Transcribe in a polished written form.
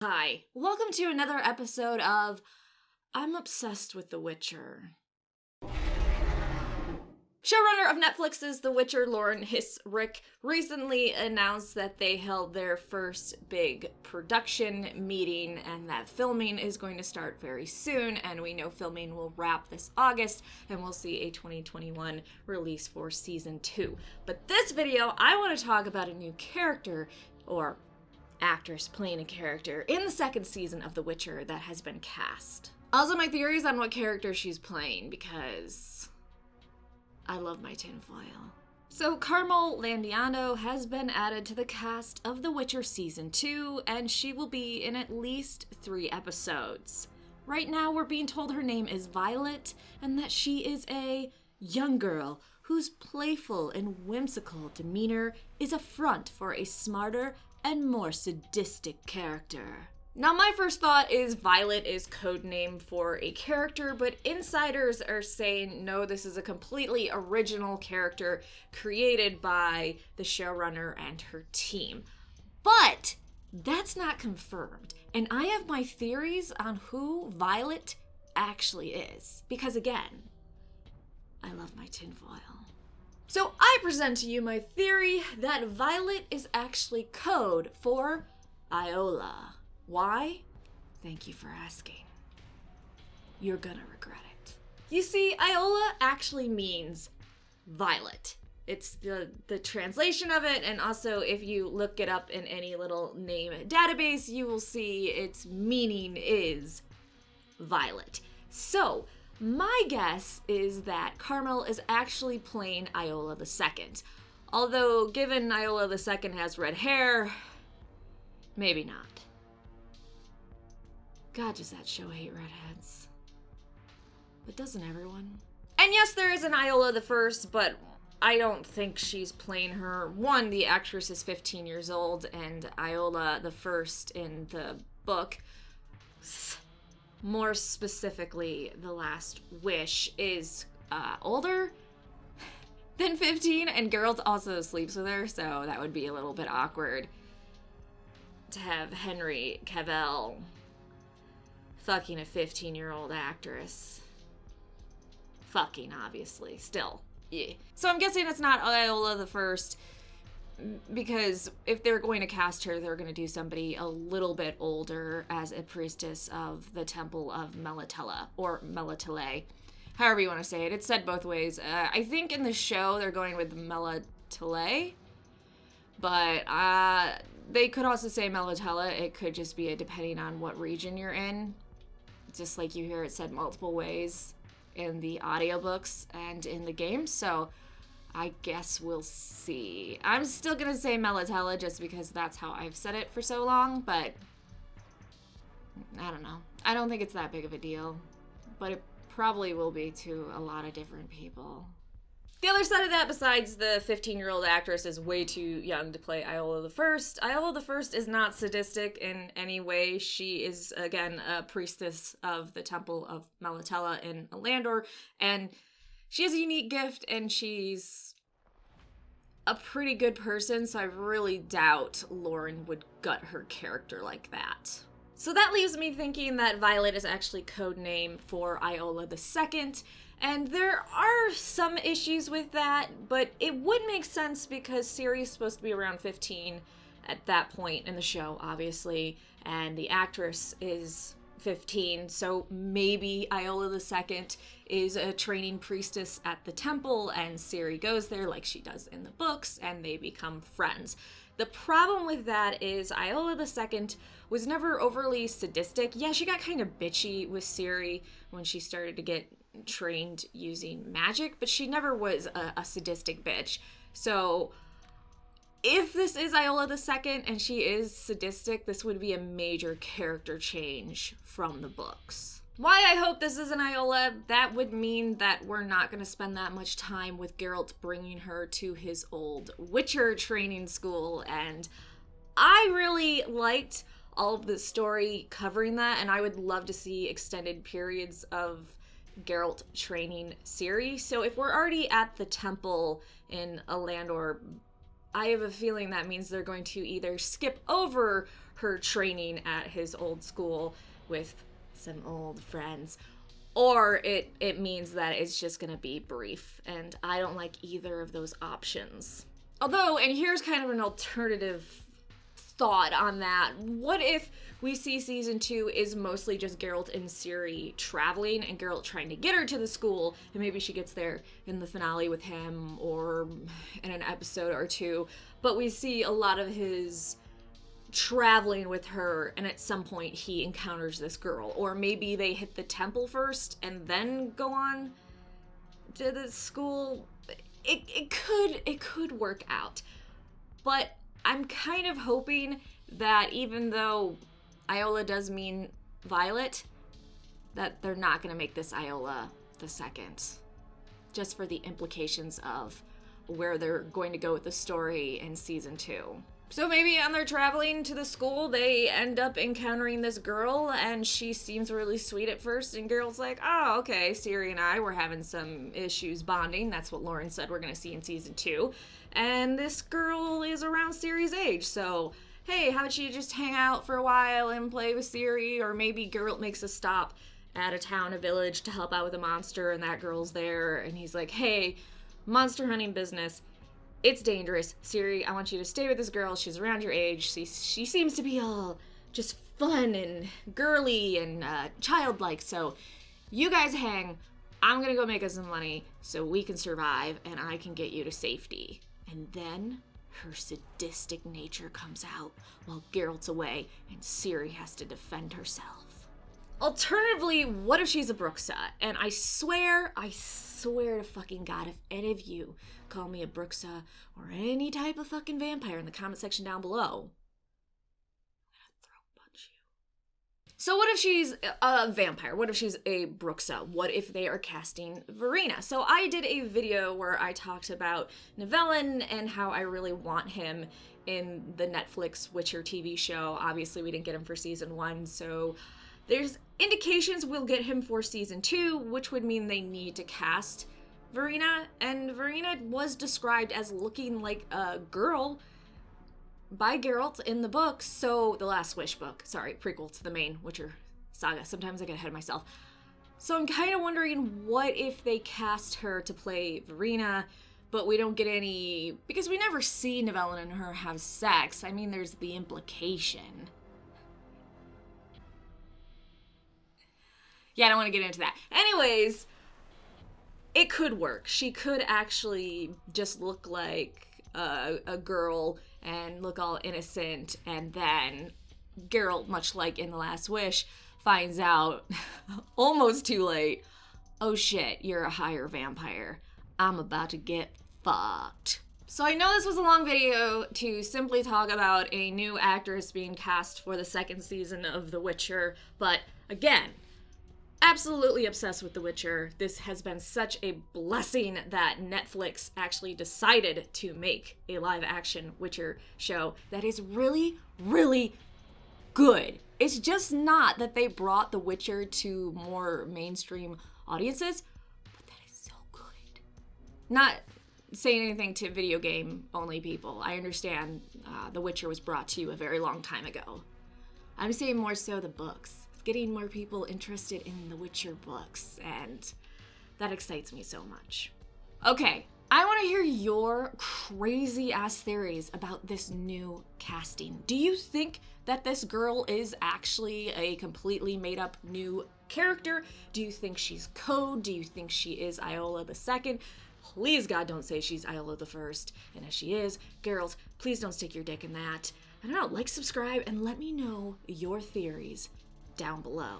Hi, welcome to another episode of I'm Obsessed with The Witcher. Showrunner of Netflix's The Witcher, Lauren Rick, recently announced that they held their first big production meeting and that filming is going to start very soon, and we know filming will wrap this August and we'll see a 2021 release for season 2. But this video, I want to talk about a new character, or actress playing a character in the second season of The Witcher that has been cast. Also, my theories on what character she's playing, because I love my tinfoil. So Carmel Landiano has been added to the cast of The Witcher Season 2, and she will be in at least 3 episodes. Right now, we're being told her name is Violet, and that she is a young girl whose playful and whimsical demeanor is a front for a smarter and more sadistic character. Now, my first thought is Violet is codename for a character, but insiders are saying no, this is a completely original character created by the showrunner and her team. But that's not confirmed, and I have my theories on who Violet actually is, because again, I love my tinfoil. So I present to you my theory that Violet is actually code for Iola. Why? Thank you for asking. You're gonna regret it. You see, Iola actually means violet. It's the translation of it, and also if you look it up in any little name database, you will see its meaning is violet. So, my guess is that Carmel is actually playing Iola II. Although, given Iola II has red hair, maybe not. God, does that show hate redheads? But doesn't everyone? And yes, there is an Iola I, but I don't think she's playing her. One, the actress is 15 years old, and Iola I in the book, more specifically, The Last Wish, is older than 15, and Geralt also sleeps with her, so that would be a little bit awkward to have Henry Cavill fucking a 15-year-old actress. Fucking, obviously. Still. Yeah. So I'm guessing it's not Iola I, because if they're going to cast her, they're going to do somebody a little bit older as a priestess of the Temple of Melatella, or Melatelle, however you want to say it. It's said both ways. I think in the show they're going with Melatelle, but they could also say Melatella. It could just be depending on what region you're in. Just like you hear it said multiple ways in the audiobooks and in the game, so I guess we'll see. I'm still gonna say Melatella just because that's how I've said it for so long, but I don't know. I don't think it's that big of a deal, but it probably will be to a lot of different people. The other side of that, besides the 15-year-old actress is way too young to play Iola I. Iola I is not sadistic in any way. She is, again, a priestess of the Temple of Melatella in Alandor, and she has a unique gift, and she's a pretty good person, so I really doubt Lauren would gut her character like that. So that leaves me thinking that Violet is actually codename for Iola II, and there are some issues with that, but it would make sense because Ciri is supposed to be around 15 at that point in the show, obviously, and the actress is 15, so maybe Iola II is a training priestess at the temple, and Ciri goes there like she does in the books, and they become friends. The problem with that is Iola II was never overly sadistic. Yeah, she got kind of bitchy with Ciri when she started to get trained using magic, but she never was a sadistic bitch. So if this is Iola II and she is sadistic, this would be a major character change from the books. Why I hope this isn't Iola, that would mean that we're not going to spend that much time with Geralt bringing her to his old Witcher training school, and I really liked all of the story covering that, and I would love to see extended periods of Geralt training Ciri. So if we're already at the temple in Alandor I have a feeling that means they're going to either skip over her training at his old school with some old friends, or it means that it's just gonna be brief, and I don't like either of those options. Although, and here's kind of an alternative thought on that, what if we see season 2 is mostly just Geralt and Ciri traveling, and Geralt trying to get her to the school, and maybe she gets there in the finale with him, or in an episode or two, but we see a lot of his traveling with her, and at some point he encounters this girl, or maybe they hit the temple first and then go on to the school. It could work out, but I'm kind of hoping that even though Iola does mean Violet, that they're not going to make this Iola II, just for the implications of where they're going to go with the story in season 2. So maybe on their traveling to the school, they end up encountering this girl, and she seems really sweet at first, and Geralt's like, oh, okay, Ciri and I were having some issues bonding. That's what Lauren said we're going to see in season 2. And this girl is around Ciri's age, so hey, how about you just hang out for a while and play with Ciri? Or maybe Geralt makes a stop at a town, a village, to help out with a monster, and that girl's there, and he's like, hey, monster hunting business, it's dangerous. Ciri, I want you to stay with this girl. She's around your age. She seems to be all just fun and girly and childlike. So you guys hang. I'm going to go make us some money so we can survive and I can get you to safety. And then her sadistic nature comes out while Geralt's away and Ciri has to defend herself. Alternatively, what if she's a Brooksa? And I swear to fucking God, if any of you call me a Brooksa or any type of fucking vampire in the comment section down below, I'm gonna throat punch you. So what if she's a vampire? What if she's a Brooksa? What if they are casting Verena? So I did a video where I talked about Nivellen and how I really want him in the Netflix Witcher TV show. Obviously, we didn't get him for season 1, so there's indications we'll get him for season 2, which would mean they need to cast Verena, and Verena was described as looking like a girl by Geralt in the books, so the Last Wish book, sorry, prequel to the main Witcher saga. Sometimes I get ahead of myself. So I'm kind of wondering what if they cast her to play Verena, but we don't get any, because we never see Nivellen and her have sex. I mean, there's the implication. Yeah, I don't want to get into that. Anyways, it could work. She could actually just look like a girl and look all innocent, and then Geralt, much like in The Last Wish, finds out almost too late, oh shit, you're a higher vampire. I'm about to get fucked. So I know this was a long video to simply talk about a new actress being cast for the 2nd season of The Witcher, but again, absolutely obsessed with The Witcher. This has been such a blessing that Netflix actually decided to make a live-action Witcher show that is really, really good. It's just not that they brought The Witcher to more mainstream audiences, but that is so good. Not saying anything to video game only people. I understand The Witcher was brought to you a very long time ago. I'm saying more so the books. Getting more people interested in the Witcher books, and that excites me so much. Okay, I want to hear your crazy ass theories about this new casting. Do you think that this girl is actually a completely made up new character? Do you think she's code? Do you think she is Iola II? Please God, don't say she's Iola I. And if she is, Geralt, please don't stick your dick in that. I don't know, like, subscribe, and let me know your theories down below.